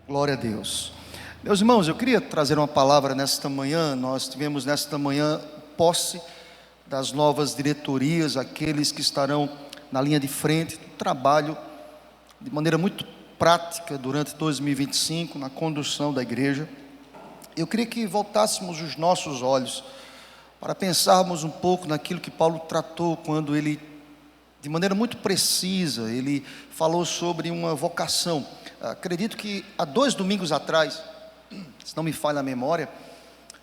Glória a Deus. Meus irmãos, eu queria trazer uma palavra nesta manhã. Nós tivemos nesta manhã posse das novas diretorias, aqueles que estarão na linha de frente do trabalho de maneira muito prática durante 2025, na condução da igreja. Eu queria que voltássemos os nossos olhos para pensarmos um pouco naquilo que Paulo tratou quando ele, de maneira muito precisa, ele falou sobre uma vocação. Acredito que há 2 domingos atrás, se não me falha a memória,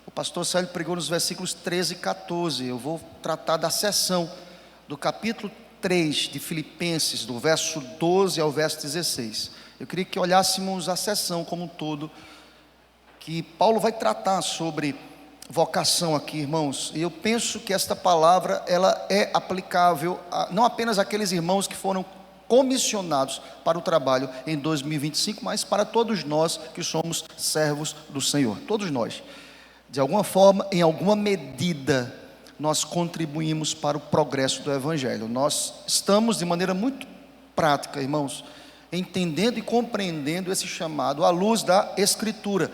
o pastor Célio pregou nos versículos 13 e 14. Eu vou tratar da seção do capítulo 3 de Filipenses, do verso 12 ao verso 16. Eu queria que olhássemos a seção como um todo, que Paulo vai tratar sobre vocação aqui, irmãos. E eu penso que esta palavra, ela é aplicável não apenas àqueles irmãos que foram comissionados para o trabalho em 2025, mas para todos nós que somos servos do Senhor. Todos nós, de alguma forma, em alguma medida, nós contribuímos para o progresso do Evangelho. Nós estamos de maneira muito prática, irmãos, entendendo e compreendendo esse chamado à luz da Escritura.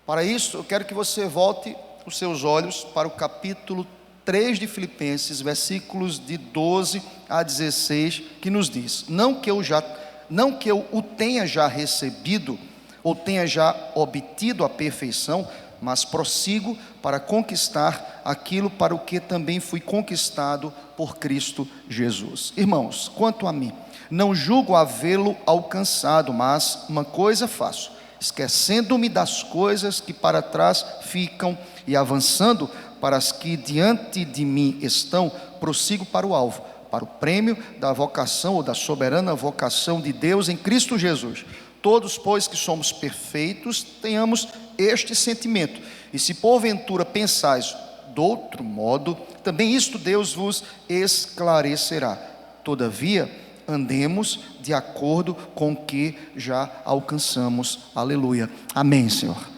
Para isso, eu quero que você volte os seus olhos para o capítulo 3 de Filipenses, versículos de 12 a 16, que nos diz: não que eu o tenha já recebido, ou tenha já obtido a perfeição, mas prossigo para conquistar aquilo para o que também fui conquistado por Cristo Jesus. Irmãos, quanto a mim, não julgo havê-lo alcançado, mas uma coisa faço, esquecendo-me das coisas que para trás ficam e avançando para as que diante de mim estão, prossigo para o alvo, para o prêmio da vocação ou da soberana vocação de Deus em Cristo Jesus. Todos, pois, que somos perfeitos, tenhamos este sentimento. E se porventura pensais de outro modo, também isto Deus vos esclarecerá. Todavia, andemos de acordo com o que já alcançamos. Aleluia. Amém, Senhor.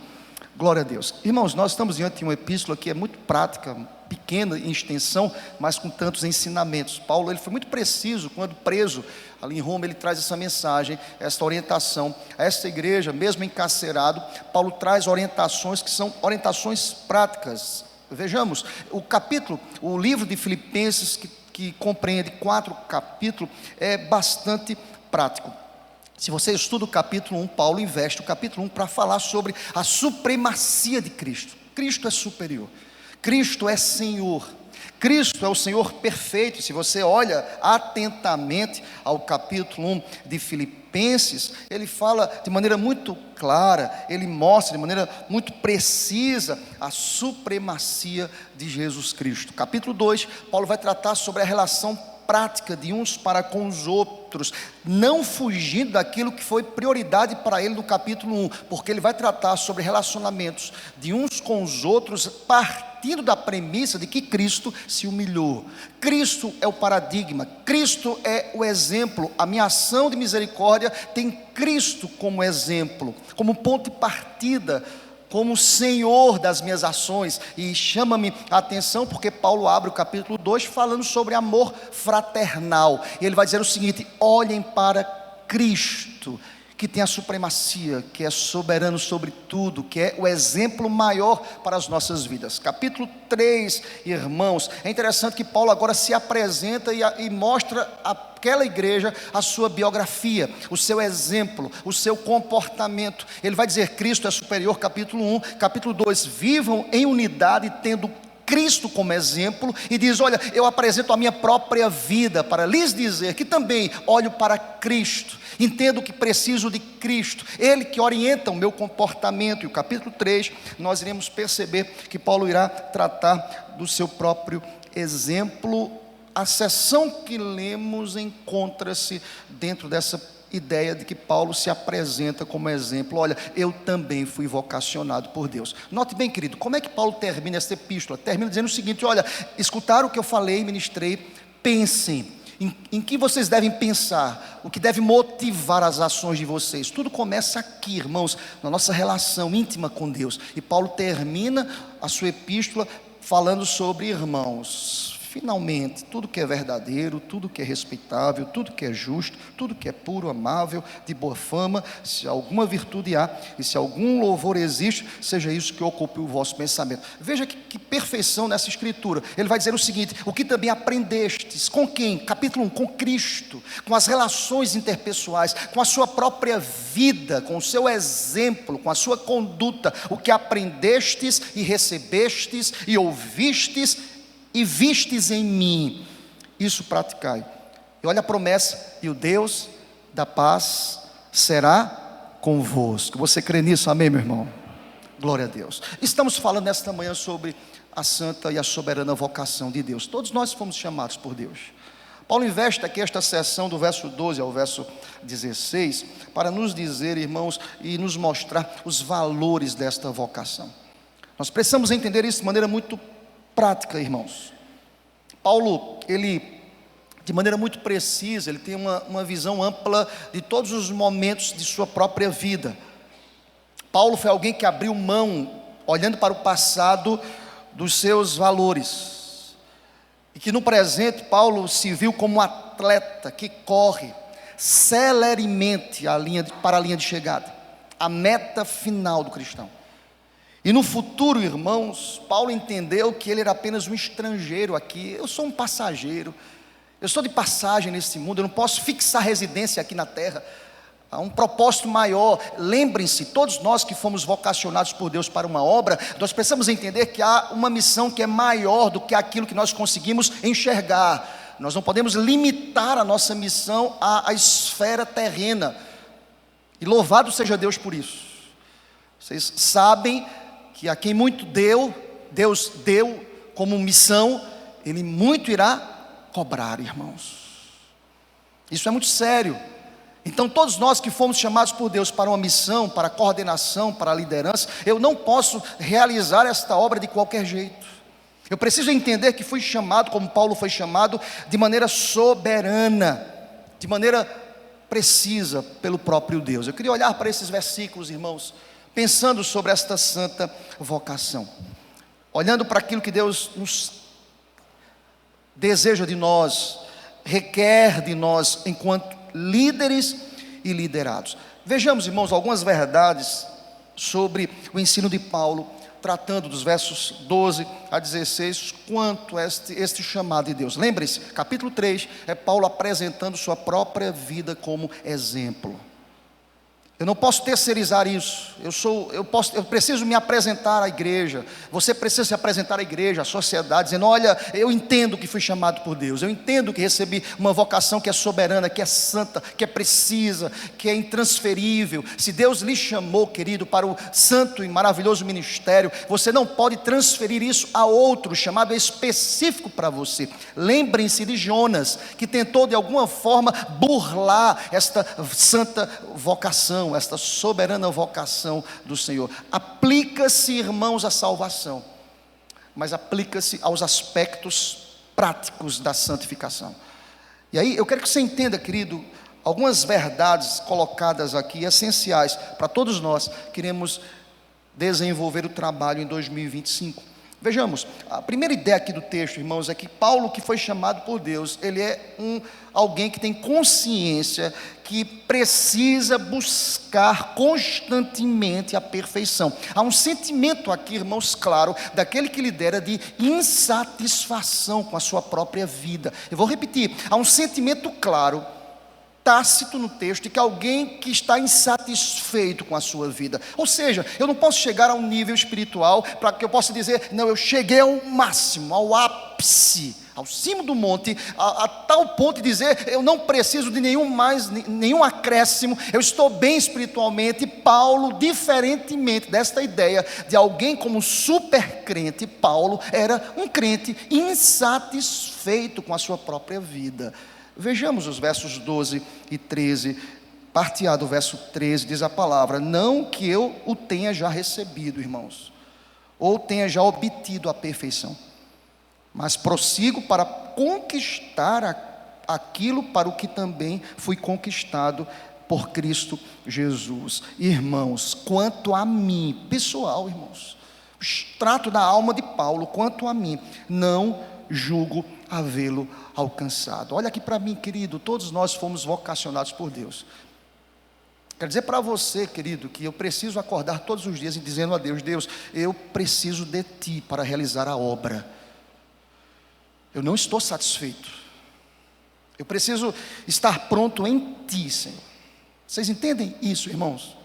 Glória a Deus. Irmãos, nós estamos diante de uma epístola que é muito prática, pequena em extensão, mas com tantos ensinamentos. Paulo, ele foi muito preciso quando preso ali em Roma. Ele traz essa mensagem, essa orientação a essa igreja, mesmo encarcerado. Paulo traz orientações que são orientações práticas. Vejamos, o livro de Filipenses, que compreende 4 capítulos, é bastante prático. Se você estuda o capítulo 1, Paulo investe o capítulo 1 para falar sobre a supremacia de Cristo. Cristo é superior, Cristo é Senhor, Cristo é o Senhor perfeito. Se você olha atentamente ao capítulo 1 de Filipenses, ele fala de maneira muito clara, ele mostra de maneira muito precisa a supremacia de Jesus Cristo. Capítulo 2, Paulo vai tratar sobre a relação prática de uns para com os outros, não fugindo daquilo que foi prioridade para ele no capítulo 1, porque ele vai tratar sobre relacionamentos de uns com os outros, partindo da premissa de que Cristo se humilhou. Cristo é o paradigma, Cristo é o exemplo. A minha ação de misericórdia tem Cristo como exemplo, como ponto de partida, como Senhor das minhas ações. E chama-me a atenção porque Paulo abre o capítulo 2 falando sobre amor fraternal, e ele vai dizer o seguinte: olhem para Cristo, que tem a supremacia, que é soberano sobre tudo, que é o exemplo maior para as nossas vidas. Capítulo 3, irmãos, é interessante que Paulo agora se apresenta e mostra aquela igreja a sua biografia, o seu exemplo, o seu comportamento. Ele vai dizer: Cristo é superior, capítulo 1. Capítulo 2, vivam em unidade, tendo Cristo como exemplo. E diz: olha, eu apresento a minha própria vida para lhes dizer que também olho para Cristo, entendo que preciso de Cristo, Ele que orienta o meu comportamento. E o capítulo 3, nós iremos perceber que Paulo irá tratar do seu próprio exemplo. A seção que lemos encontra-se dentro dessa ideia de que Paulo se apresenta como exemplo. Olha, eu também fui vocacionado por Deus. Note bem, querido, como é que Paulo termina essa epístola? Termina dizendo o seguinte: olha, escutaram o que eu falei, ministrei, pensem. Em que vocês devem pensar, o que deve motivar as ações de vocês. Tudo começa aqui, irmãos, na nossa relação íntima com Deus. E Paulo termina a sua epístola falando sobre: irmãos, finalmente, tudo que é verdadeiro, tudo que é respeitável, tudo que é justo, tudo que é puro, amável, de boa fama, se alguma virtude há e se algum louvor existe, seja isso que ocupe o vosso pensamento. Veja que perfeição nessa escritura. Ele vai dizer o seguinte: o que também aprendestes, com quem? Capítulo 1, com Cristo, com as relações interpessoais, com a sua própria vida, com o seu exemplo, com a sua conduta, o que aprendestes e recebestes e ouvistes e vistes em mim, isso praticai. E olha a promessa: e o Deus da paz será convosco. Você crê nisso? Amém, meu irmão? Glória a Deus. Estamos falando nesta manhã sobre a santa e a soberana vocação de Deus. Todos nós fomos chamados por Deus. Paulo investe aqui esta seção do verso 12 ao verso 16 para nos dizer, irmãos, e nos mostrar os valores desta vocação. Nós precisamos entender isso de maneira muito prática, irmãos. Paulo, ele, de maneira muito precisa, ele tem uma visão ampla de todos os momentos de sua própria vida. Paulo foi alguém que abriu mão, olhando para o passado, dos seus valores, e que no presente Paulo se viu como um atleta que corre celeremente para a linha de chegada, a meta final do cristão. E no futuro, irmãos, Paulo entendeu que ele era apenas um estrangeiro aqui. Eu sou um passageiro, eu estou de passagem nesse mundo, eu não posso fixar residência aqui na terra. Há um propósito maior. Lembrem-se, todos nós que fomos vocacionados por Deus para uma obra, nós precisamos entender que há uma missão que é maior do que aquilo que nós conseguimos enxergar. Nós não podemos limitar a nossa missão à esfera terrena, e louvado seja Deus por isso. Vocês sabem que a quem muito Deus deu como missão, Ele muito irá cobrar, irmãos. Isso é muito sério. Então todos nós que fomos chamados por Deus para uma missão, para a coordenação, para a liderança, eu não posso realizar esta obra de qualquer jeito. Eu preciso entender que fui chamado, como Paulo foi chamado, de maneira soberana, de maneira precisa pelo próprio Deus. Eu queria olhar para esses versículos, irmãos, pensando sobre esta santa vocação, olhando para aquilo que Deus nos deseja de nós, requer de nós enquanto líderes e liderados. Vejamos, irmãos, algumas verdades sobre o ensino de Paulo, tratando dos versos 12 a 16, quanto a este chamado de Deus. Lembre-se, capítulo 3, é Paulo apresentando sua própria vida como exemplo. Eu não posso terceirizar isso. Eu preciso me apresentar à igreja. Você precisa se apresentar à igreja, à sociedade, dizendo: olha, eu entendo que fui chamado por Deus. Eu entendo que recebi uma vocação que é soberana, que é santa, que é precisa, que é intransferível. Se Deus lhe chamou, querido, para o santo e maravilhoso ministério, você não pode transferir isso a outro, chamado específico para você. Lembrem-se de Jonas, que tentou de alguma forma burlar esta santa vocação, esta soberana vocação do Senhor. Aplica-se, irmãos, à salvação, mas aplica-se aos aspectos práticos da santificação. E aí eu quero que você entenda, querido, algumas verdades colocadas aqui, essenciais para todos nós que queremos desenvolver o trabalho em 2025. Vejamos, a primeira ideia aqui do texto, irmãos, é que Paulo, que foi chamado por Deus, ele é alguém que tem consciência que precisa buscar constantemente a perfeição. Há um sentimento aqui, irmãos, claro, daquele que lidera, de insatisfação com a sua própria vida. Eu vou repetir, há um sentimento claro, tácito no texto, de que alguém que está insatisfeito com a sua vida. Ou seja, eu não posso chegar a um nível espiritual para que eu possa dizer: não, eu cheguei ao máximo, ao ápice, ao cimo do monte, a tal ponto de dizer: eu não preciso de nenhum acréscimo, eu estou bem espiritualmente. Paulo, diferentemente desta ideia de alguém como super crente, Paulo era um crente insatisfeito com a sua própria vida. Vejamos os versos 12 e 13, parte A do verso 13, diz a palavra: não que eu o tenha já recebido, irmãos, ou tenha já obtido a perfeição, mas prossigo para conquistar aquilo para o que também fui conquistado por Cristo Jesus. Irmãos, quanto a mim, pessoal, irmãos, o extrato da alma de Paulo, quanto a mim, não julgo havê-lo alcançado. Olha aqui para mim, querido, todos nós fomos vocacionados por Deus. Quero dizer para você, querido, que eu preciso acordar todos os dias e dizendo a Deus: Deus, eu preciso de Ti para realizar a obra. Eu não estou satisfeito. Eu preciso estar pronto em Ti, Senhor. Vocês entendem isso, irmãos?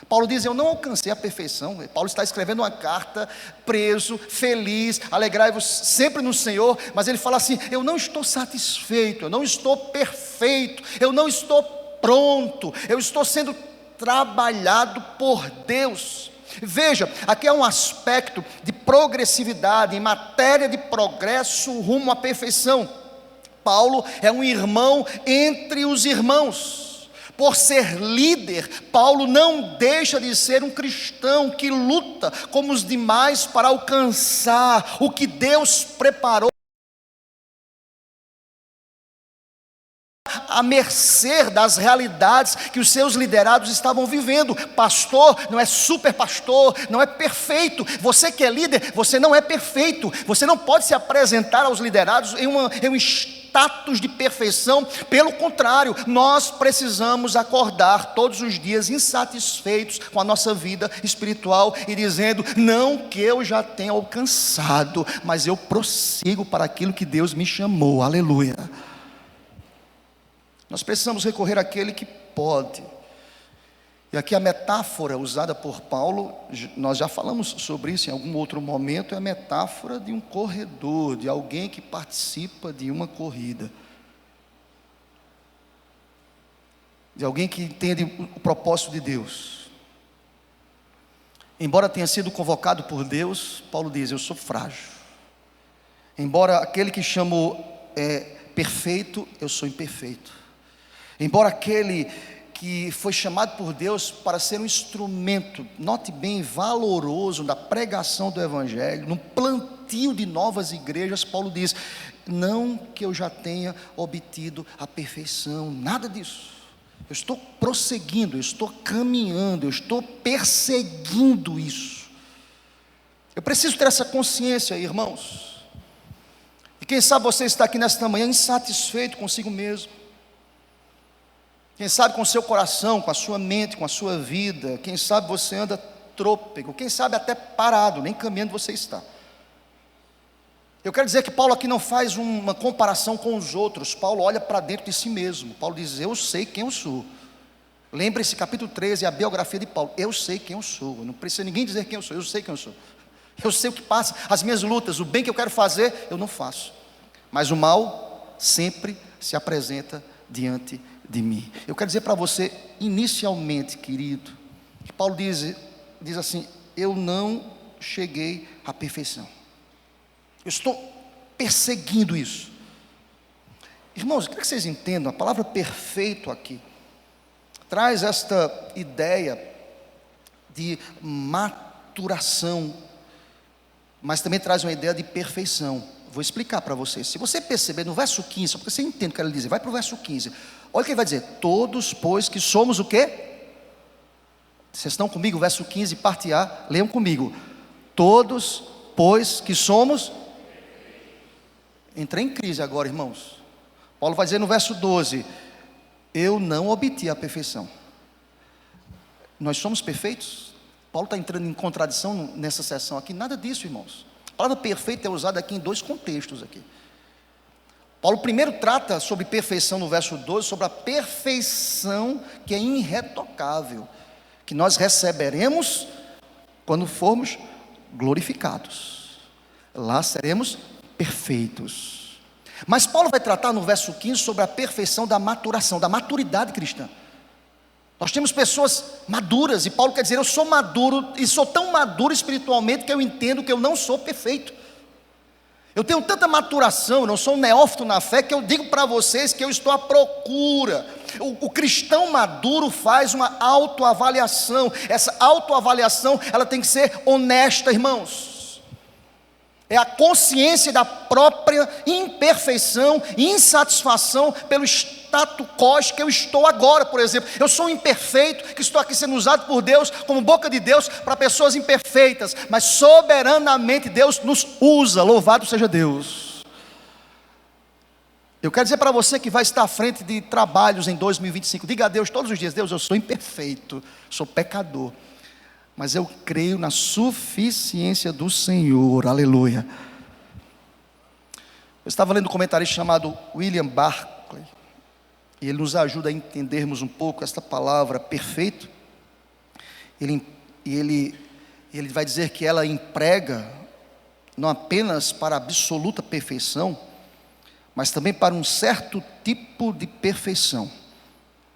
Paulo diz: eu não alcancei a perfeição. Paulo está escrevendo uma carta, preso, feliz, alegrai-vos sempre no Senhor, mas ele fala assim: eu não estou satisfeito, eu não estou perfeito, eu não estou pronto, eu estou sendo trabalhado por Deus. Veja, aqui é um aspecto de progressividade, em matéria de progresso rumo à perfeição. Paulo é um irmão entre os irmãos. Por ser líder, Paulo não deixa de ser um cristão que luta como os demais para alcançar o que Deus preparou, à mercê das realidades que os seus liderados estavam vivendo. Pastor não é super pastor, não é perfeito. Você que é líder, você não é perfeito. Você não pode se apresentar aos liderados em um status de perfeição. Pelo contrário, nós precisamos acordar todos os dias insatisfeitos com a nossa vida espiritual e dizendo: não que eu já tenha alcançado, mas eu prossigo para aquilo que Deus me chamou. Aleluia. Nós precisamos recorrer àquele que pode. E aqui a metáfora usada por Paulo, nós já falamos sobre isso em algum outro momento, é a metáfora de um corredor, de alguém que participa de uma corrida, de alguém que entende o propósito de Deus. Embora tenha sido convocado por Deus, Paulo diz: eu sou frágil. Embora aquele que chamou perfeito, eu sou imperfeito. Embora aquele que foi chamado por Deus para ser um instrumento, note bem, valoroso na pregação do Evangelho, no plantio de novas igrejas, Paulo diz: não que eu já tenha obtido a perfeição, nada disso. Eu estou prosseguindo, eu estou caminhando, eu estou perseguindo isso. Eu preciso ter essa consciência, irmãos. E quem sabe você está aqui nesta manhã insatisfeito consigo mesmo. Quem sabe com o seu coração, com a sua mente, com a sua vida. Quem sabe você anda trôpego, quem sabe até parado, nem caminhando você está. Eu quero dizer que Paulo aqui não faz uma comparação com os outros. Paulo olha para dentro de si mesmo. Paulo diz: eu sei quem eu sou. Lembre-se, capítulo 13, a biografia de Paulo. Eu sei quem eu sou, não precisa ninguém dizer quem eu sei quem eu sou. Eu sei o que passa, as minhas lutas, o bem que eu quero fazer, eu não faço. Mas o mal sempre se apresenta diante de mim. Eu quero dizer para você, inicialmente, querido, que Paulo diz assim: eu não cheguei à perfeição. Eu estou perseguindo isso. Irmãos, eu quero que vocês entendam, a palavra perfeito aqui traz esta ideia de maturação, mas também traz uma ideia de perfeição. Vou explicar para vocês. Se você perceber no verso 15, só porque você entende o que ele diz, vai para o verso 15. Olha o que ele vai dizer: todos, pois, que somos o quê? Vocês estão comigo? Verso 15, parte A, leiam comigo. Todos, pois, que somos. Entrei em crise agora, irmãos. Paulo vai dizer no verso 12: eu não obtive a perfeição. Nós somos perfeitos? Paulo está entrando em contradição nessa sessão aqui? Nada disso, irmãos. A palavra perfeito é usada aqui em dois contextos aqui. Paulo primeiro trata sobre perfeição no verso 12, sobre a perfeição que é irretocável, que nós receberemos quando formos glorificados. Lá seremos perfeitos. Mas Paulo vai tratar no verso 15 sobre a perfeição da maturação, da maturidade cristã. Nós temos pessoas maduras, e Paulo quer dizer: eu sou maduro, e sou tão maduro espiritualmente que eu entendo que eu não sou perfeito. Eu tenho tanta maturação, eu não sou um neófito na fé, que eu digo para vocês que eu estou à procura. O cristão maduro faz uma autoavaliação. Essa autoavaliação, ela tem que ser honesta, irmãos. É a consciência da própria imperfeição, insatisfação pelo status quo que eu estou agora. Por exemplo, eu sou um imperfeito que estou aqui sendo usado por Deus como boca de Deus para pessoas imperfeitas, mas soberanamente Deus nos usa. Louvado seja Deus. Eu quero dizer para você que vai estar à frente de trabalhos em 2025, diga a Deus todos os dias: Deus, eu sou imperfeito, sou pecador, mas eu creio na suficiência do Senhor, aleluia. Eu estava lendo um comentarista chamado William Barclay, e ele nos ajuda a entendermos um pouco esta palavra perfeito. Ele vai dizer que ela emprega não apenas para a absoluta perfeição, mas também para um certo tipo de perfeição.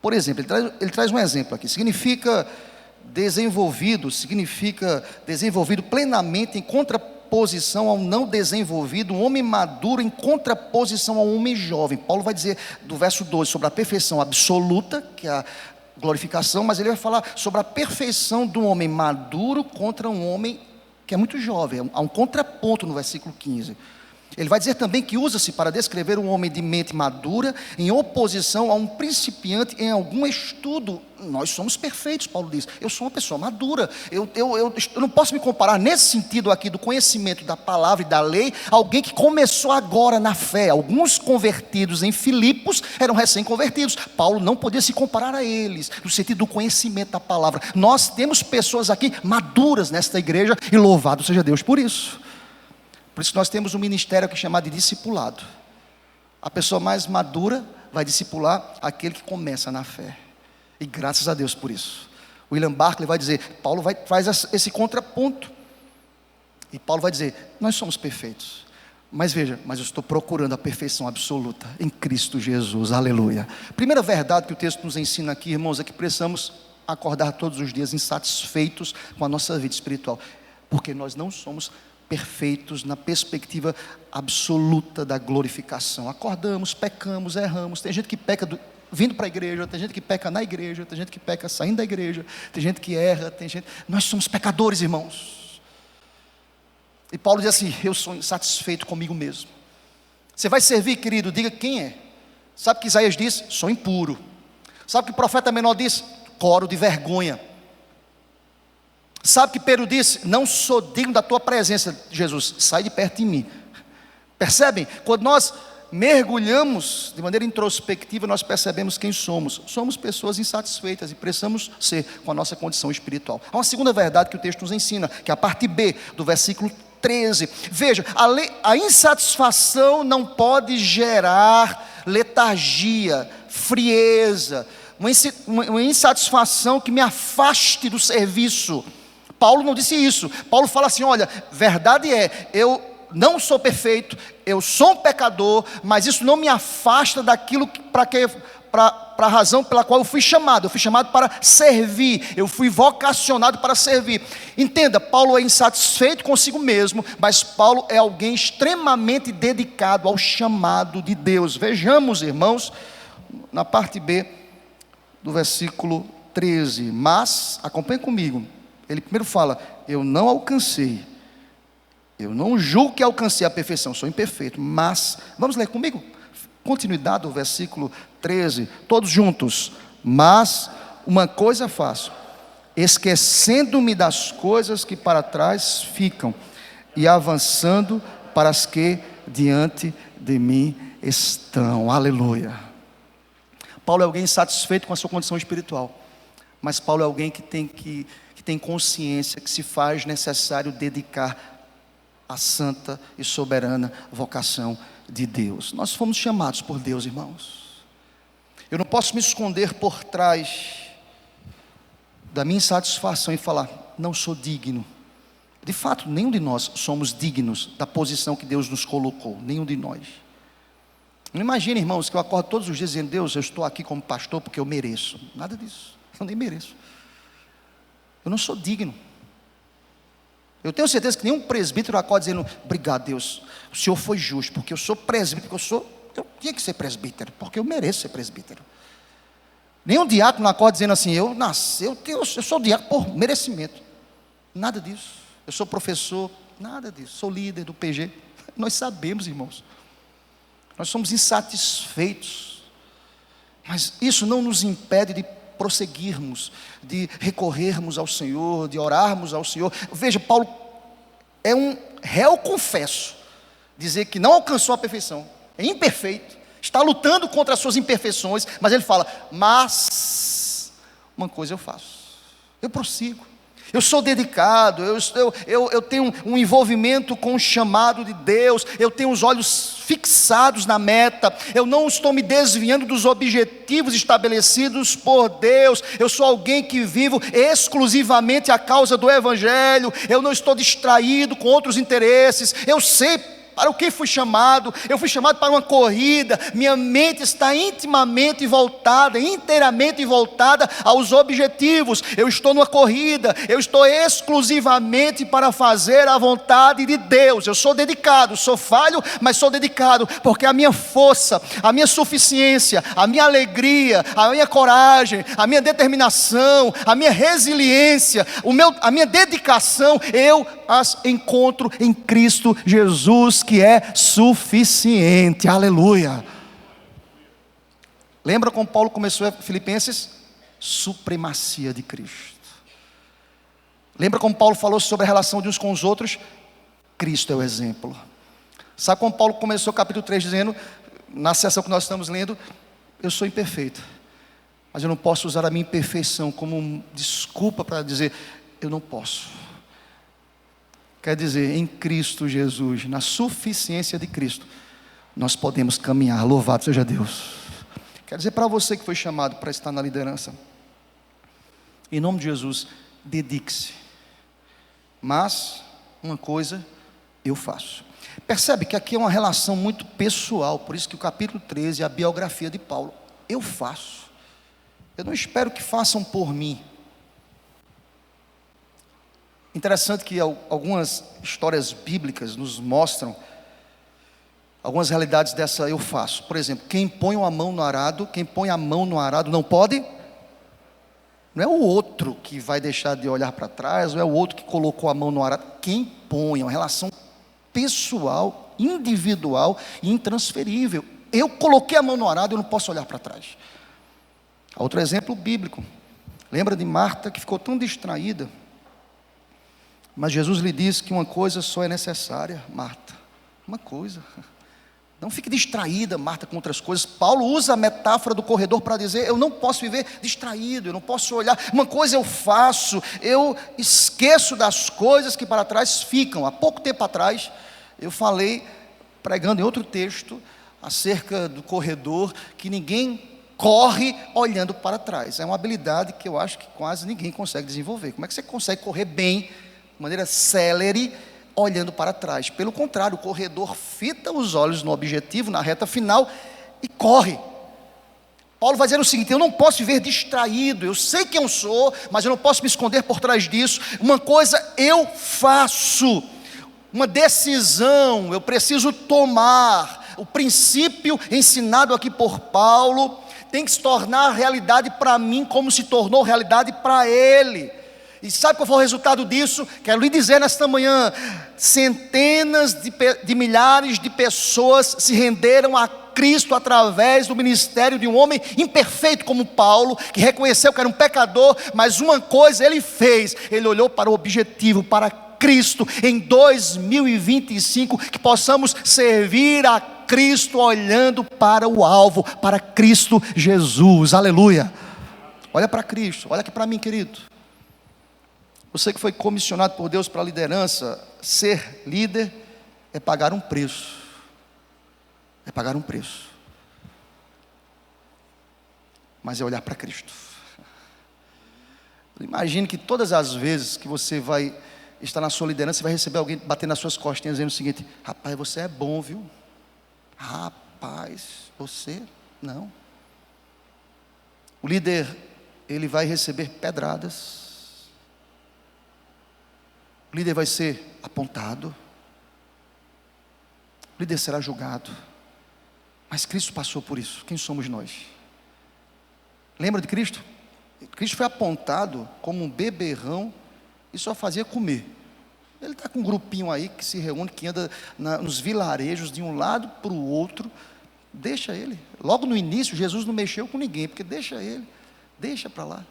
Por exemplo, ele traz um exemplo aqui: significa desenvolvido plenamente em contraposição ao não desenvolvido, um homem maduro em contraposição ao homem jovem. Paulo vai dizer do verso 12 sobre a perfeição absoluta, que é a glorificação, mas ele vai falar sobre a perfeição do homem maduro contra um homem que é muito jovem. Há um contraponto no versículo 15. Ele vai dizer também que usa-se para descrever um homem de mente madura em oposição a um principiante em algum estudo. Nós somos perfeitos, Paulo diz. Eu sou uma pessoa madura. Eu não posso me comparar nesse sentido aqui do conhecimento da palavra e da lei a alguém que começou agora na fé. Alguns convertidos em Filipos eram recém-convertidos. Paulo não podia se comparar a eles no sentido do conhecimento da palavra. Nós temos pessoas aqui maduras nesta igreja e louvado seja Deus por isso. Por isso nós temos um ministério aqui chamado de discipulado. A pessoa mais madura vai discipular aquele que começa na fé. E graças a Deus por isso. William Barclay vai dizer, Paulo faz esse contraponto. E Paulo vai dizer, nós somos perfeitos. Mas veja, eu estou procurando a perfeição absoluta em Cristo Jesus, aleluia. Primeira verdade que o texto nos ensina aqui, irmãos, é que precisamos acordar todos os dias insatisfeitos com a nossa vida espiritual. Porque nós não somos perfeitos na perspectiva absoluta da glorificação. Acordamos, pecamos, erramos. Tem gente que peca vindo para a igreja, tem gente que peca na igreja, tem gente que peca saindo da igreja, tem gente que erra, nós somos pecadores, irmãos. E Paulo diz assim: eu sou insatisfeito comigo mesmo. Você vai servir, querido, diga quem é. Sabe o que Isaías diz? Sou impuro. Sabe o que o profeta menor diz? Coro de vergonha. Sabe que Pedro disse? Não sou digno da tua presença, Jesus, sai de perto de mim. Percebem? Quando nós mergulhamos de maneira introspectiva, nós percebemos quem somos. Somos pessoas insatisfeitas e precisamos ser com a nossa condição espiritual. Há uma segunda verdade que o texto nos ensina, que é a parte B do versículo 13. Veja, a insatisfação não pode gerar letargia, frieza, uma insatisfação que me afaste do serviço. Paulo não disse isso. Paulo fala assim: olha, verdade é, eu não sou perfeito, eu sou um pecador, mas isso não me afasta daquilo para a razão pela qual eu fui chamado. Eu fui chamado para servir, eu fui vocacionado para servir. Entenda, Paulo é insatisfeito consigo mesmo, mas Paulo é alguém extremamente dedicado ao chamado de Deus. Vejamos, irmãos, na parte B do versículo 13. Mas, acompanhe comigo. Ele primeiro fala: eu não alcancei, eu não julgo que alcancei a perfeição, sou imperfeito. Mas, vamos ler comigo? Continuidade do versículo 13, todos juntos. Mas uma coisa faço, esquecendo-me das coisas que para trás ficam e avançando para as que diante de mim estão. Aleluia. Paulo é alguém insatisfeito com a sua condição espiritual, mas Paulo é alguém que tem consciência que se faz necessário dedicar a santa e soberana vocação de Deus. Nós fomos chamados por Deus, irmãos. Eu não posso me esconder por trás da minha insatisfação e falar: não sou digno. De fato, nenhum de nós somos dignos da posição que Deus nos colocou, nenhum de nós. Não imagine, irmãos, que eu acordo todos os dias dizendo: Deus, eu estou aqui como pastor porque eu mereço. Nada disso, eu nem mereço. Eu não sou digno. Eu tenho certeza que nenhum presbítero acorda dizendo: obrigado, Deus, o Senhor foi justo, porque eu sou presbítero, eu tinha que ser presbítero, porque eu mereço ser presbítero. Nenhum diácono acorda dizendo assim: eu sou diácono por merecimento. Nada disso. Eu sou professor, nada disso. Sou líder do PG. Nós sabemos, irmãos, nós somos insatisfeitos, mas isso não nos impede de prosseguirmos, de recorrermos ao Senhor, de orarmos ao Senhor. Veja, Paulo é um réu confesso, dizer que não alcançou a perfeição, é imperfeito, está lutando contra as suas imperfeições, mas ele fala: mas uma coisa eu faço, eu prossigo. Eu sou dedicado, eu tenho um envolvimento com o chamado de Deus, eu tenho os olhos fixados na meta, eu não estou me desviando dos objetivos estabelecidos por Deus, eu sou alguém que vivo exclusivamente a causa do Evangelho, eu não estou distraído com outros interesses, eu sei para o que fui chamado. Eu fui chamado para uma corrida. Minha mente está intimamente voltada, inteiramente voltada aos objetivos. Eu estou numa corrida, eu estou exclusivamente para fazer a vontade de Deus. Eu sou dedicado, sou falho, mas sou dedicado, porque a minha força, a minha suficiência, a minha alegria, a minha coragem, a minha determinação, a minha resiliência, a minha dedicação, eu as encontro em Cristo Jesus, que é suficiente. Aleluia. Lembra como Paulo começou Filipenses? Supremacia de Cristo. Lembra como Paulo falou sobre a relação de uns com os outros? Cristo é o exemplo. Sabe como Paulo começou o capítulo 3 dizendo, na sessão que nós estamos lendo: eu sou imperfeito, mas eu não posso usar a minha imperfeição como desculpa para dizer eu não posso. Quer dizer, em Cristo Jesus, na suficiência de Cristo, nós podemos caminhar. Louvado seja Deus. Quer dizer para você que foi chamado para estar na liderança, em nome de Jesus, dedique-se. Mas uma coisa eu faço. Percebe que aqui é uma relação muito pessoal, por isso que o capítulo 13 é a biografia de Paulo. Eu faço. Eu não espero que façam por mim. Interessante que algumas histórias bíblicas nos mostram algumas realidades dessa eu faço. Por exemplo, quem põe a mão no arado, não pode. Não é o outro que vai deixar de olhar para trás, não é o outro que colocou a mão no arado. Quem põe, é uma relação pessoal, individual e intransferível. Eu coloquei a mão no arado, eu não posso olhar para trás. Outro exemplo bíblico. Lembra de Marta, que ficou tão distraída, mas Jesus lhe disse que uma coisa só é necessária, Marta. Uma coisa. Não fique distraída, Marta, com outras coisas. Paulo usa a metáfora do corredor para dizer: eu não posso viver distraído, eu não posso olhar. Uma coisa eu faço, eu esqueço das coisas que para trás ficam. Há pouco tempo atrás, eu falei, pregando em outro texto, acerca do corredor, que ninguém corre olhando para trás. É uma habilidade que eu acho que quase ninguém consegue desenvolver. Como é que você consegue correr bem, de maneira célere, olhando para trás? Pelo contrário, o corredor fita os olhos no objetivo, na reta final, e corre. Paulo vai dizer o seguinte: eu não posso viver distraído, eu sei quem eu sou, mas eu não posso me esconder por trás disso. Uma coisa eu faço, uma decisão eu preciso tomar. O princípio ensinado aqui por Paulo tem que se tornar realidade para mim, como se tornou realidade para ele. E sabe qual foi o resultado disso? Quero lhe dizer nesta manhã: centenas de milhares de pessoas se renderam a Cristo através do ministério de um homem imperfeito como Paulo, que reconheceu que era um pecador, mas uma coisa ele fez: ele olhou para o objetivo, para Cristo. Em 2025, que possamos servir a Cristo olhando para o alvo, para Cristo Jesus. Aleluia. Olha para Cristo, olha aqui para mim, querido. Você que foi comissionado por Deus para a liderança, ser líder é pagar um preço. É pagar um preço. Mas é olhar para Cristo. Imagine que todas as vezes que você vai estar na sua liderança, você vai receber alguém bater nas suas costinhas dizendo o seguinte: rapaz, você é bom, viu? Rapaz, você não. O líder, ele vai receber pedradas. O líder vai ser apontado. O líder será julgado. Mas Cristo passou por isso. Quem somos nós? Lembra de Cristo? Cristo foi apontado como um beberrão e só fazia comer. Ele está com um grupinho aí que se reúne, que anda nos vilarejos de um lado para o outro. Deixa ele. Logo no início, Jesus não mexeu com ninguém, porque deixa ele. Deixa para lá.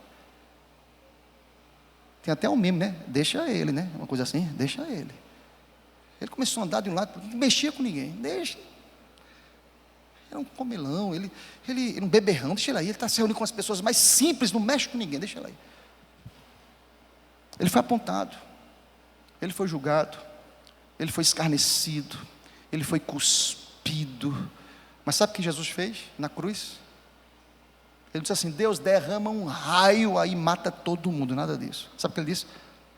Tem até um meme, né? Deixa ele, né? Uma coisa assim, deixa ele. Ele começou a andar de um lado, não mexia com ninguém. Deixa. era um comelão, ele era um beberrão, deixa ele aí, ele está se reunindo com as pessoas mais simples, não mexe com ninguém, deixa ele aí. Ele foi apontado, ele foi julgado, ele foi escarnecido, ele foi cuspido. Mas sabe o que Jesus fez na cruz? Ele disse assim: Deus, derrama um raio aí, mata todo mundo. Nada disso. Sabe o que ele disse?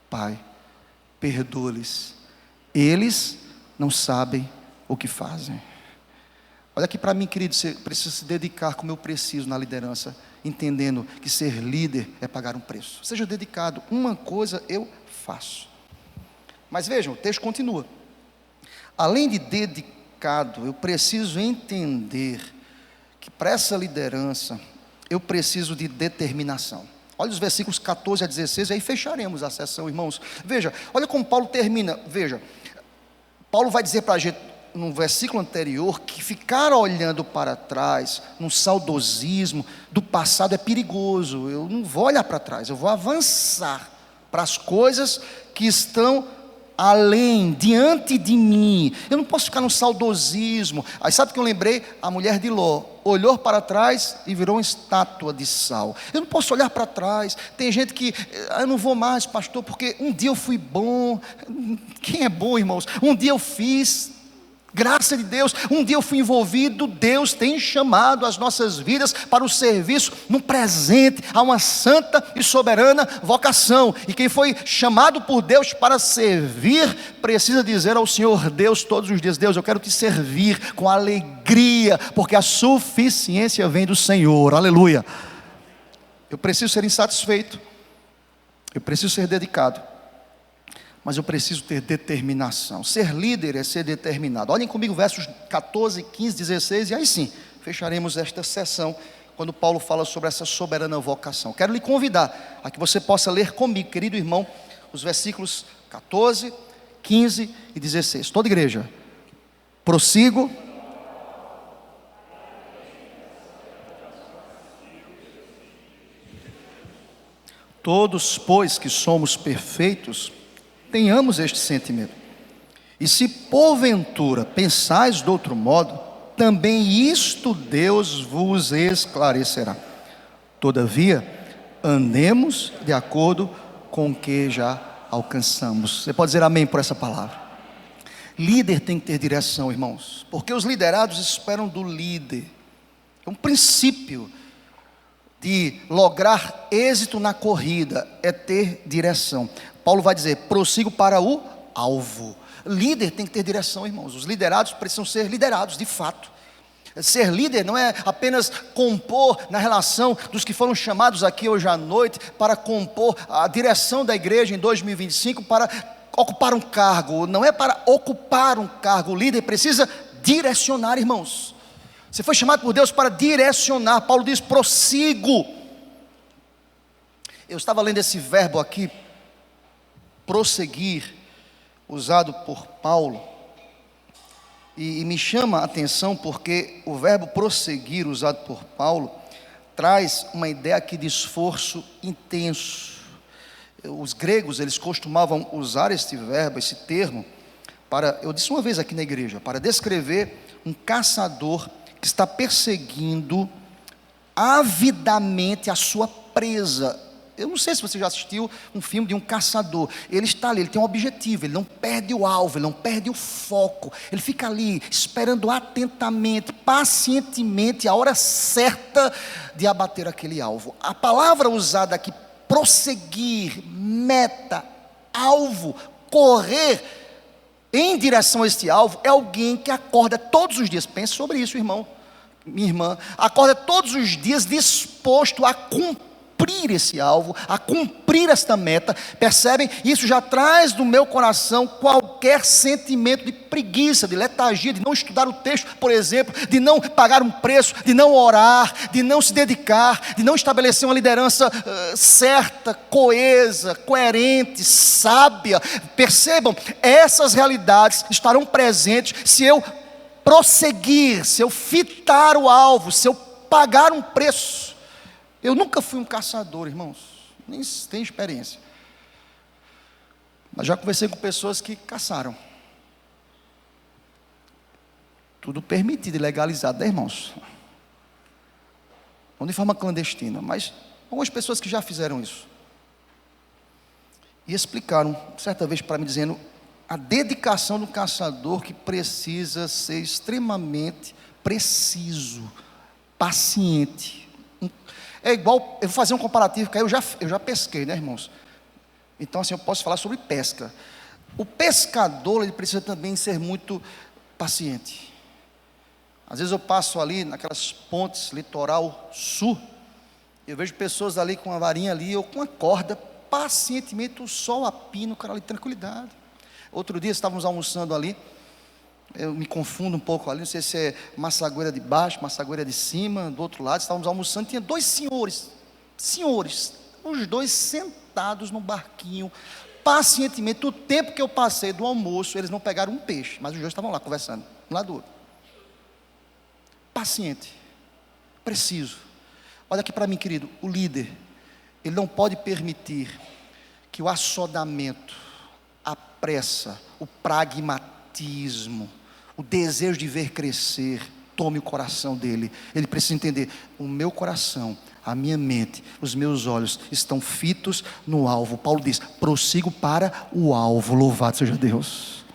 Pai, perdoa-lhes, eles não sabem o que fazem. Olha aqui para mim, querido, você precisa se dedicar como eu preciso na liderança, entendendo que ser líder é pagar um preço. Seja dedicado. Uma coisa eu faço. Mas vejam, o texto continua. Além de dedicado, eu preciso entender que para essa liderança eu preciso de determinação. Olha os versículos 14 a 16, aí fecharemos a sessão, irmãos. Veja, olha como Paulo termina. Veja, Paulo vai dizer para a gente, no versículo anterior, que ficar olhando para trás, num saudosismo do passado é perigoso. Eu não vou olhar para trás, eu vou avançar para as coisas que estão além, diante de mim. Eu não posso ficar no saudosismo. Aí sabe o que eu lembrei? A mulher de Ló olhou para trás e virou uma estátua de sal. Eu não posso olhar para trás. Tem gente que, eu não vou mais, pastor, porque um dia eu fui bom. Quem é bom, irmãos? Um dia eu fiz, graça de Deus, um dia eu fui envolvido. Deus tem chamado as nossas vidas para o serviço no presente, a uma santa e soberana vocação, e quem foi chamado por Deus para servir, precisa dizer ao Senhor Deus todos os dias: Deus, eu quero te servir com alegria, porque a suficiência vem do Senhor, aleluia. Eu preciso ser insatisfeito, eu preciso ser dedicado, mas eu preciso ter determinação. Ser líder é ser determinado. Olhem comigo versos 14, 15, 16, e aí sim, fecharemos esta sessão, quando Paulo fala sobre essa soberana vocação. Quero lhe convidar a que você possa ler comigo, querido irmão, os versículos 14, 15 e 16. Toda igreja, prossigo. Todos, pois, que somos perfeitos, tenhamos este sentimento. E se porventura pensais de outro modo, também isto Deus vos esclarecerá. Todavia, andemos de acordo com o que já alcançamos. Você pode dizer amém por essa palavra? Líder tem que ter direção, irmãos, porque os liderados esperam do líder. É um princípio de lograr êxito na corrida, é ter direção. Paulo vai dizer: prossigo para o alvo. Líder tem que ter direção, irmãos. Os liderados precisam ser liderados de fato. Ser líder não é apenas compor na relação dos que foram chamados aqui hoje à noite para compor a direção da igreja em 2025, para ocupar um cargo. Não é para ocupar um cargo. O líder precisa direcionar, irmãos. Você foi chamado por Deus para direcionar. Paulo diz: prossigo. Eu estava lendo esse verbo aqui, prosseguir, usado por Paulo, e me chama a atenção porque o verbo prosseguir, usado por Paulo, traz uma ideia aqui de esforço intenso. Os gregos, eles costumavam usar este verbo, esse termo, para, eu disse uma vez aqui na igreja, para descrever um caçador que está perseguindo avidamente a sua presa. Eu não sei se você já assistiu um filme de um caçador. Ele está ali, ele tem um objetivo, ele não perde o alvo, ele não perde o foco. Ele fica ali, esperando atentamente, pacientemente, a hora certa de abater aquele alvo. A palavra usada aqui, prosseguir, meta, alvo, correr em direção a este alvo, é alguém que acorda todos os dias. Pense sobre isso, irmão, minha irmã. Acorda todos os dias disposto a cumprir esse alvo, a cumprir esta meta. Percebem? Isso já traz do meu coração qualquer sentimento de preguiça, de letargia, de não estudar o texto, por exemplo, de não pagar um preço, de não orar, de não se dedicar, de não estabelecer uma liderança certa, coesa, coerente, sábia. Percebam, essas realidades estarão presentes se eu prosseguir, se eu fitar o alvo, se eu pagar um preço. Eu nunca fui um caçador, irmãos, nem tenho experiência, mas já conversei com pessoas que caçaram. tudo permitido e legalizado, né, irmãos? Não de forma clandestina, mas algumas pessoas que já fizeram isso. E explicaram, certa vez para mim, dizendo a dedicação do caçador que precisa ser extremamente preciso, paciente. É igual, eu vou fazer um comparativo, que aí eu já pesquei, né, irmãos? Então assim, eu posso falar sobre pesca. O pescador, ele precisa também ser muito paciente. Às vezes eu passo ali naquelas pontes, litoral sul, eu vejo pessoas ali com uma varinha ali, ou com uma corda, pacientemente o sol apina, o cara ali, tranquilidade. Outro dia estávamos almoçando ali, eu me confundo um pouco ali, não sei se é Massagueira de baixo, Massagueira de cima, do outro lado, estávamos almoçando, tinha dois senhores, os dois sentados no barquinho, pacientemente. O tempo que eu passei do almoço, eles não pegaram um peixe, mas os dois estavam lá conversando, um lado do outro. Paciente, preciso. Olha aqui para mim, querido, o líder, ele não pode permitir que o assodamento, a pressa, o pragmatismo, o desejo de ver crescer, tome o coração dele. Ele precisa entender, o meu coração, a minha mente, os meus olhos estão fitos no alvo. Paulo diz, prossigo para o alvo, louvado seja Deus.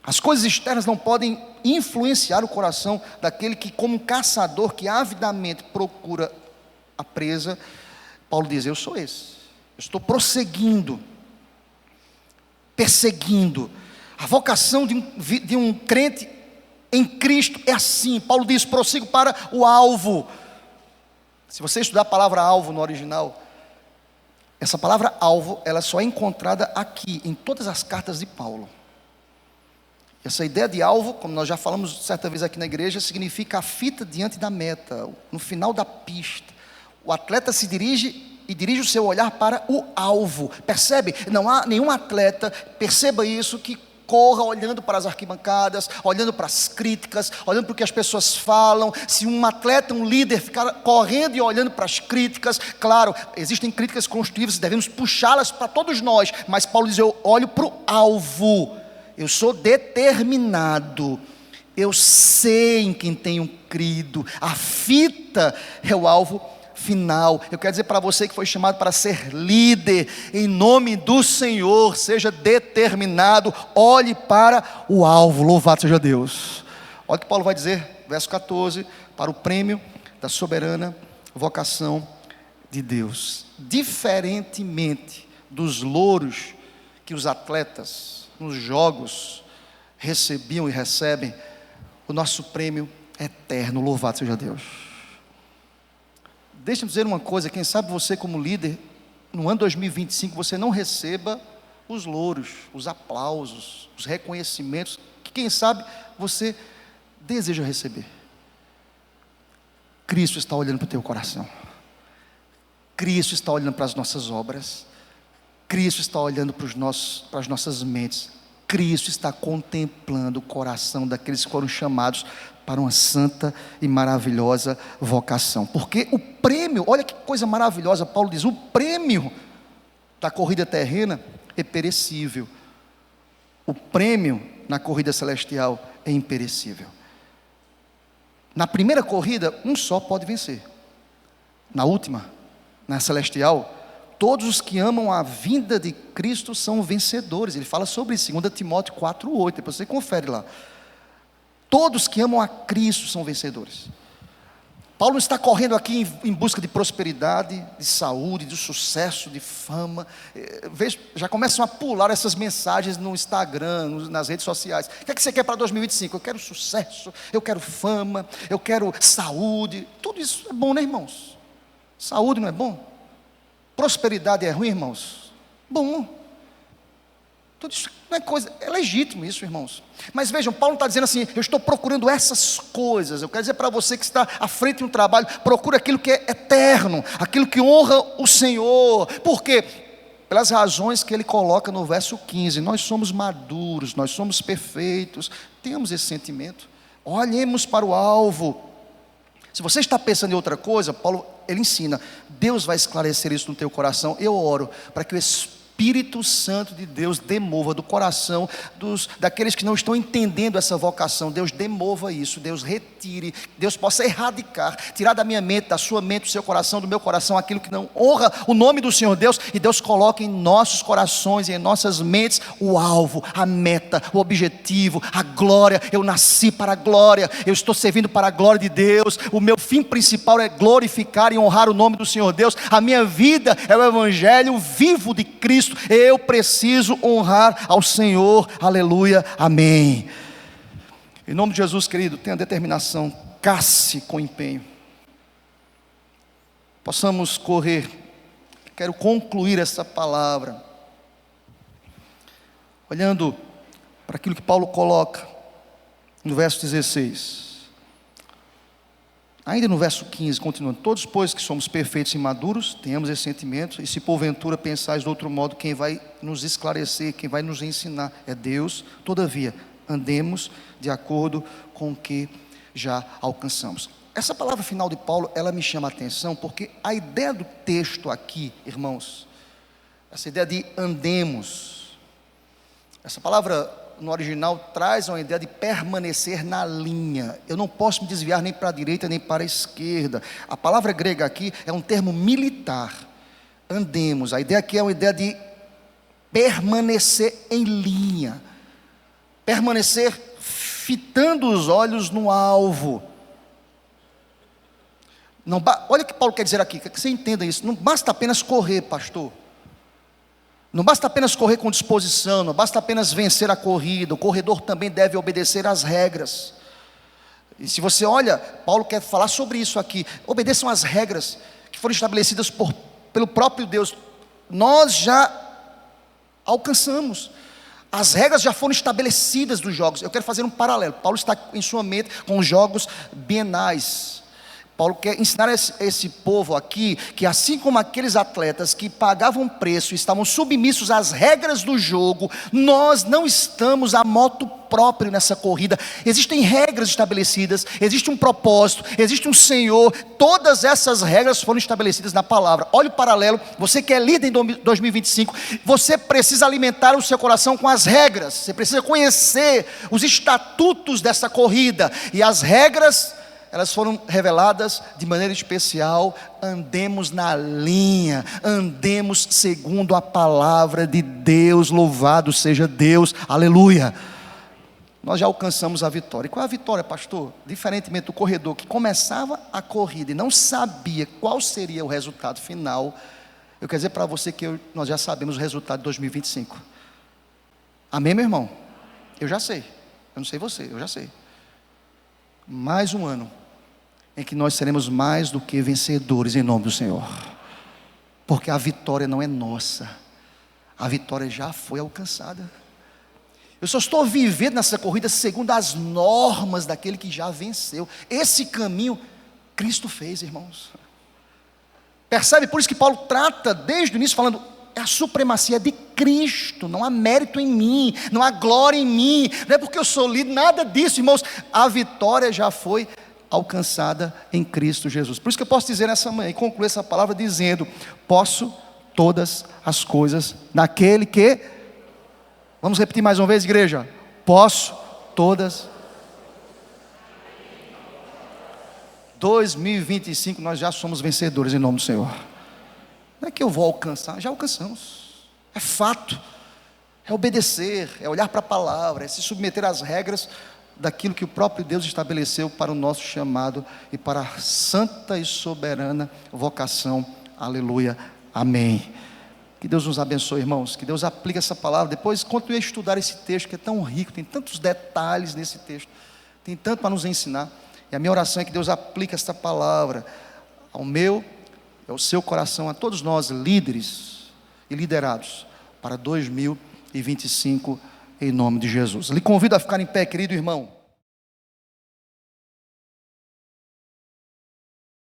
As coisas externas não podem influenciar o coração daquele que, como um caçador que avidamente procura a presa. Paulo diz, eu sou esse, eu estou prosseguindo, perseguindo. A vocação de um crente em Cristo é assim. Paulo diz, prossigo para o alvo. Se você estudar a palavra alvo no original, essa palavra alvo, ela só é encontrada aqui, em todas as cartas de Paulo. Essa ideia de alvo, como nós já falamos certa vez aqui na igreja, significa a fita diante da meta, no final da pista. O atleta se dirige e dirige o seu olhar para o alvo. Percebe? Não há nenhum atleta, perceba isso, que corra olhando para as arquibancadas, olhando para as críticas, olhando para o que as pessoas falam. Se um atleta, um líder ficar correndo e olhando para as críticas, claro, existem críticas construtivas, devemos puxá-las para todos nós, mas Paulo diz, eu olho para o alvo. Eu sou determinado, eu sei em quem tenho crido, a fita é o alvo final. Eu quero dizer para você que foi chamado para ser líder, em nome do Senhor, seja determinado, olhe para o alvo, louvado seja Deus. Olha o que Paulo vai dizer, verso 14, para o prêmio da soberana vocação de Deus. Diferentemente dos louros que os atletas nos jogos recebiam e recebem, o nosso prêmio é eterno, louvado seja Deus. Deixa eu dizer uma coisa, quem sabe você como líder, no ano 2025, você não receba os louros, os aplausos, os reconhecimentos, que quem sabe você deseja receber. Cristo está olhando para o teu coração, Cristo está olhando para as nossas obras, Cristo está olhando para as nossas mentes, Cristo está contemplando o coração daqueles que foram chamados para uma santa e maravilhosa vocação. Porque o prêmio, olha que coisa maravilhosa, Paulo diz, o prêmio da corrida terrena é perecível, o prêmio na corrida celestial é imperecível. Na primeira corrida, um só pode vencer. Na última, na celestial, todos os que amam a vinda de Cristo são vencedores. Ele fala sobre isso, 2 Timóteo 4:8, depois você confere lá. Todos que amam a Cristo são vencedores. Paulo não está correndo aqui em busca de prosperidade, de saúde, de sucesso, de fama. Veja, já começam a pular essas mensagens no Instagram, nas redes sociais. O que é que você quer para 2025? Eu quero sucesso, eu quero fama, eu quero saúde. Tudo isso é bom, né, irmãos? Saúde não é bom? Prosperidade é ruim, irmãos? Bom. Tudo isso não é coisa, é legítimo isso, irmãos. Mas vejam, Paulo está dizendo assim, eu estou procurando essas coisas. Eu quero dizer para você que está à frente de um trabalho, procura aquilo que é eterno, aquilo que honra o Senhor. Por quê? Pelas razões que ele coloca no verso 15. Nós somos maduros, nós somos perfeitos, temos esse sentimento. Olhemos para o alvo. Se você está pensando em outra coisa, Paulo, ele ensina, Deus vai esclarecer isso no teu coração. Eu oro para que o Espírito Espírito Santo de Deus demova do coração daqueles que não estão entendendo essa vocação. Deus demova isso, Deus retire, Deus possa erradicar, tirar da minha mente, da sua mente, do seu coração, do meu coração, aquilo que não honra o nome do Senhor Deus, e Deus coloque em nossos corações e em nossas mentes o alvo, a meta, o objetivo, a glória. Eu nasci para a glória, eu estou servindo para a glória de Deus, o meu fim principal é glorificar e honrar o nome do Senhor Deus, a minha vida é o evangelho vivo de Cristo. Eu preciso honrar ao Senhor, aleluia, amém. Em nome de Jesus, querido, tenha determinação, casse com empenho, possamos correr. Quero concluir essa palavra olhando para aquilo que Paulo coloca no verso 16, ainda no verso 15, continuando: todos, pois, que somos perfeitos e maduros, tenhamos esse sentimento, e se porventura pensais de outro modo, quem vai nos esclarecer, quem vai nos ensinar é Deus. Todavia, andemos de acordo com o que já alcançamos. Essa palavra final de Paulo, ela me chama a atenção, porque a ideia do texto aqui, irmãos, essa ideia de andemos, essa palavra no original traz uma ideia de permanecer na linha. Eu não posso me desviar nem para a direita nem para a esquerda. A palavra grega aqui é um termo militar. Andemos, a ideia aqui é uma ideia de permanecer em linha, permanecer fitando os olhos no alvo. Não, olha o que Paulo quer dizer aqui, que você entenda isso. Não basta apenas correr, pastor. Não basta apenas correr com disposição, não basta apenas vencer a corrida. O corredor também deve obedecer às regras. E se você olha, Paulo quer falar sobre isso aqui. Obedeçam às regras que foram estabelecidas pelo próprio Deus. Nós já alcançamos. As regras já foram estabelecidas dos jogos. Eu quero fazer um paralelo. Paulo está em sua mente com os jogos bienais. Paulo quer ensinar esse povo aqui, que assim como aqueles atletas que pagavam preço e estavam submissos às regras do jogo, nós não estamos a moto próprio nessa corrida. Existem regras estabelecidas, existe um propósito, existe um Senhor. Todas essas regras foram estabelecidas na palavra. Olha o paralelo. Você que é líder em 2025, você precisa alimentar o seu coração com as regras. Você precisa conhecer os estatutos dessa corrida, e as regras, elas foram reveladas de maneira especial. Andemos na linha, andemos segundo a palavra de Deus. Louvado seja Deus, aleluia. Nós já alcançamos a vitória. E qual é a vitória, pastor? Diferentemente do corredor que começava a corrida e não sabia qual seria o resultado final, eu quero dizer para você que nós já sabemos o resultado de 2025. Amém, meu irmão? Eu já sei. Eu não sei você, eu já sei. Mais um ano em que nós seremos mais do que vencedores em nome do Senhor, porque a vitória não é nossa, a vitória já foi alcançada. Eu só estou vivendo nessa corrida segundo as normas daquele que já venceu. Esse caminho Cristo fez, irmãos. Percebe? Por isso que Paulo trata desde o início falando: é a supremacia de Cristo, não há mérito em mim, não há glória em mim, não é porque eu sou líder, nada disso, irmãos. A vitória já foi alcançada em Cristo Jesus. Por isso que eu posso dizer nessa manhã, e concluir essa palavra dizendo: posso todas as coisas naquele que... Vamos repetir mais uma vez, igreja: posso todas. 2025 nós já somos vencedores em nome do Senhor. Não é que eu vou alcançar, já alcançamos. É fato, é obedecer, é olhar para a palavra, é se submeter às regras daquilo que o próprio Deus estabeleceu para o nosso chamado e para a santa e soberana vocação. Aleluia, amém. Que Deus nos abençoe, irmãos, que Deus aplique essa palavra. Depois continue a estudar esse texto que é tão rico, tem tantos detalhes nesse texto, tem tanto para nos ensinar. E a minha oração é que Deus aplique essa palavra ao meu, ao seu coração, a todos nós líderes e liderados para 2025, em nome de Jesus. Lhe convido a ficar em pé, querido irmão.